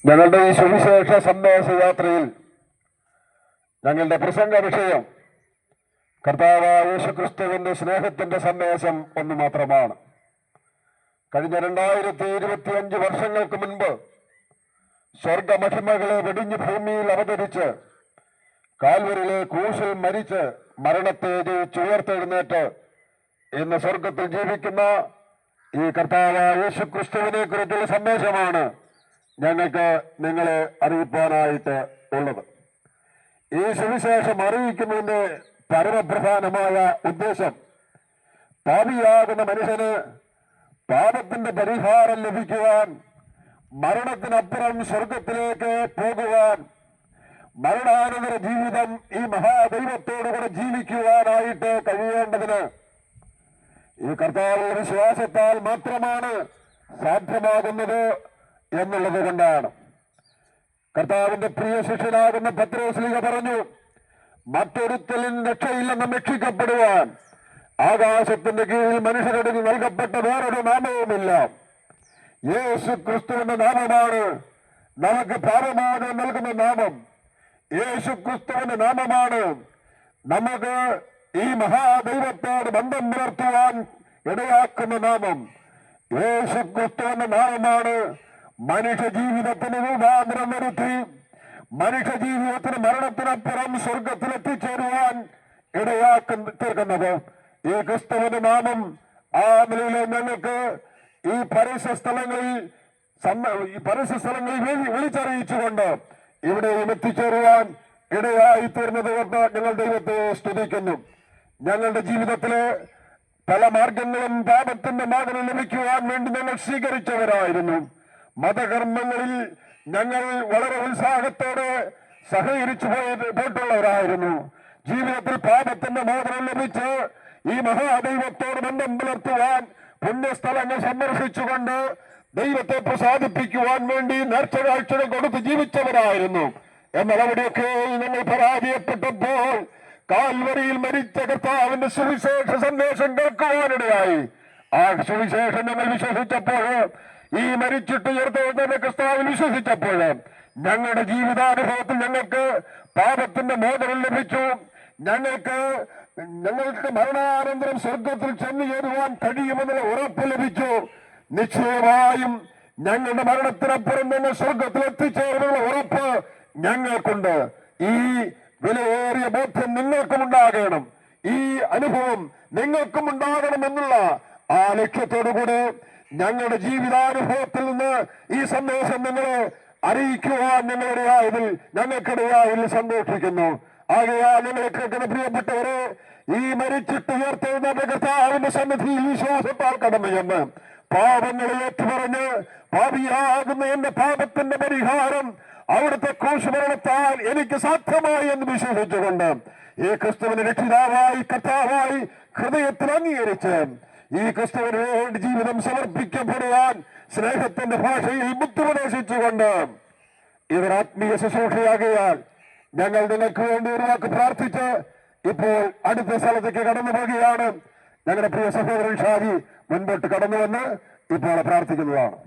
ഞങ്ങളുടെ ഈ സുവിശേഷ സന്ദേശ യാത്രയിൽ ഞങ്ങളുടെ പ്രസംഗ വിഷയം കർത്താവായ യേശുക്രിസ്തുവിന്റെ സ്നേഹത്തിന്റെ സന്ദേശം ഒന്ന് മാത്രമാണ്. കഴിഞ്ഞ 2025 വർഷങ്ങൾക്ക് മുൻപ് സ്വർഗമഹിമകളെ വെടിഞ്ഞ് ഭൂമിയിൽ അവതരിച്ച് കാൽവരിയിലെ ക്രൂശിൽ മരിച്ച് മരണത്തെ ജയിച്ചുയർത്തെഴുന്നേറ്റ് ഇന്ന് സ്വർഗത്തിൽ ജീവിക്കുന്ന ഈ കർത്താവായ യേശുക്രിസ്തുവിനെ കുറിച്ചുള്ള സന്ദേശമാണ് ഞങ്ങൾക്ക് നിങ്ങളെ അറിയിക്കാനായിട്ട് ഉള്ളത്. ഈ സുവിശേഷം അറിയിക്കുന്നതിന്റെ പരമപ്രധാനമായ ഉദ്ദേശം പാപിയാകുന്ന മനുഷ്യന് പാപത്തിന്റെ പരിഹാരം ലഭിക്കുവാൻ, മരണത്തിനപ്പുറം സ്വർഗത്തിലേക്ക് പോകുവാൻ, മരണാനന്തര ജീവിതം ഈ മഹാദൈവത്തോടുകൂടെ ജീവിക്കുവാനായിട്ട് കഴിയേണ്ടതിന് ഈ കർത്താവിന്റെ വിശ്വാസത്താൽ മാത്രമാണ് സാധ്യമാകുന്നത് എന്നുള്ളത് കൊണ്ടാണ്. കർത്താവിന്റെ പ്രിയ ശിഷ്യനാകുന്ന പത്രോസ്ലീഹ പറഞ്ഞു, മറ്റൊരുത്തലും രക്ഷയില്ലെന്ന് രക്ഷിക്കപ്പെടുവാൻ ആകാശത്തിന്റെ കീഴിൽ മനുഷ്യരുടെ നൽകപ്പെട്ട വേറൊരു നാമവുമില്ല. യേശു ക്രിസ്തുവിന്റെ നാമമാണ് നമുക്ക് പാപമോചനം നൽകുന്ന നാമം. യേശു ക്രിസ്തുവിന്റെ നാമമാണ് നമുക്ക് ഈ മഹാദൈവത്തോട് ബന്ധം പുലർത്തുവാൻ ഇടയാക്കുന്ന നാമം. യേശു ക്രിസ്തുവിന്റെ നാമമാണ് മനുഷ്യ ജീവിതത്തിന് രൂപാന്തരം വരുത്തി മനുഷ്യ ജീവിതത്തിന് മരണത്തിനപ്പുറം സ്വർഗത്തിലെത്തിച്ചേരുവാൻ തീർക്കുന്നത്. ഈ ക്രിസ്തുവിന്റെ നാമം ആ നിലയിലെ ഞങ്ങൾക്ക് ഈ പരസ്യ സ്ഥലങ്ങളിൽ വിളിച്ചറിയിച്ചുകൊണ്ട് ഇവിടെയും എത്തിച്ചേരുവാൻ ഇടയായി തീർന്നത് കൊണ്ട് ഞങ്ങൾ ദൈവത്തെ സ്തുതിക്കുന്നു. ഞങ്ങളുടെ ജീവിതത്തിലെ പല മാർഗങ്ങളും പാപത്തിന്റെ മോചനം ലഭിക്കുവാൻ വേണ്ടി ഞങ്ങൾ സ്വീകരിച്ചവരായിരുന്നു. മതകർമ്മങ്ങളിൽ ഞങ്ങൾ വളരെ ഉത്സാഹത്തോടെ സഹകരിച്ചു പോയിട്ടുള്ളവരായിരുന്നു. ജീവിതത്തിൽ പാപത്തിന്റെ മോചനം ലഭിച്ച് ഈ മഹാദൈവത്തോട് ബന്ധം പുലർത്തുവാൻ പുണ്യസ്ഥലങ്ങൾ സന്ദർശിച്ചുകൊണ്ട് ദൈവത്തെ പ്രസാദിപ്പിക്കുവാൻ വേണ്ടി നേർച്ച കാഴ്ചകൾ കൊടുത്ത് ജീവിച്ചവരായിരുന്നു. എന്നാൽ അവിടെയൊക്കെ ഞങ്ങൾ പരാജയപ്പെട്ടപ്പോൾ കാൽവരിയിൽ മരിച്ച കർത്താവിന്റെ സുവിശേഷ സന്ദേശം കേൾക്കുവാനിടയായി. ആ സുവിശേഷം ഞങ്ങൾ വിശ്വസിച്ചപ്പോൾ, ഈ മരിച്ചിട്ട് ഉയർത്തെഴുന്നേറ്റ ക്രിസ്തുവിൽ വിശ്വസിച്ചപ്പോൾ ഞങ്ങളുടെ ജീവിതാനുഭവത്തിൽ ഞങ്ങൾക്ക് പാപത്തിന്റെ മോചനം ലഭിച്ചു. ഞങ്ങൾക്ക് മരണാനന്തരം സ്വർഗത്തിൽ ചെന്നു ചേരുവാൻ കഴിയുമെന്നുള്ള ഉറപ്പ് ലഭിച്ചു. നിശ്ചയമായും ഞങ്ങളുടെ മരണത്തിനപ്പുറം ഞങ്ങൾ സ്വർഗത്തിൽ എത്തിച്ചേരുമെന്നുള്ള ഉറപ്പ് ഞങ്ങൾക്കുണ്ട്. ഈ വിലയേറിയ ബോധ്യം നിങ്ങൾക്കും ഉണ്ടാകണം, ഈ അനുഭവം നിങ്ങൾക്കും ഉണ്ടാകണമെന്നുള്ള ആ ലക്ഷ്യത്തോടുകൂടി ഞങ്ങളുടെ ജീവിതാനുഭവത്തിൽ നിന്ന് ഈ സന്ദേശം നിങ്ങളെ അറിയിക്കുവാൻ ഞങ്ങൾക്കിടയായതിൽ സന്തോഷിക്കുന്നു. ആകയാൽ ഞങ്ങളെ കേൾക്കുന്ന പ്രിയപ്പെട്ടവരെ, ഈ മരിച്ചിട്ട് ഉയർത്തെഴുന്നേറ്റ കർത്താവിന്റെ സന്നിധിയിൽ വിശ്വാസത്താൽ കടന്നു ചെന്ന് പാപങ്ങളെ ഏറ്റുപറഞ്ഞ് പാപിയാകുന്ന എന്റെ പാപത്തിന്റെ പരിഹാരം അവിടുത്തെ ക്രൂശുമരണത്താൽ എനിക്ക് സാധ്യമായി എന്ന് വിശ്വസിച്ചുകൊണ്ട് ഈ ക്രിസ്തുവിനെ രക്ഷിതാവായി കർത്താവായി ഹൃദയത്തിൽ അംഗീകരിച്ച് ഈ ക്രിസ്തുവിന് വേണ്ടി ജീവിതം സമർപ്പിക്കപ്പെടുവാൻ സ്നേഹത്തിന്റെ ഭാഷയിൽ ബുദ്ധിമുപദേശിച്ചുകൊണ്ട് ഇതൊരു ആത്മീയ ശുശ്രൂഷയാകയാൽ ഞങ്ങൾ നിങ്ങൾക്ക് വേണ്ടി ഒരു വാക്ക് പ്രാർത്ഥിച്ച് ഇപ്പോൾ അടുത്ത സ്ഥലത്തേക്ക് കടന്നു പോകുകയാണ്. ഞങ്ങളുടെ പ്രിയ സഹോദരൻ ഷാജി മുൻപോട്ട് കടന്നു വന്ന് ഇപ്പോൾ പ്രാർത്ഥിക്കുന്നതാണ്.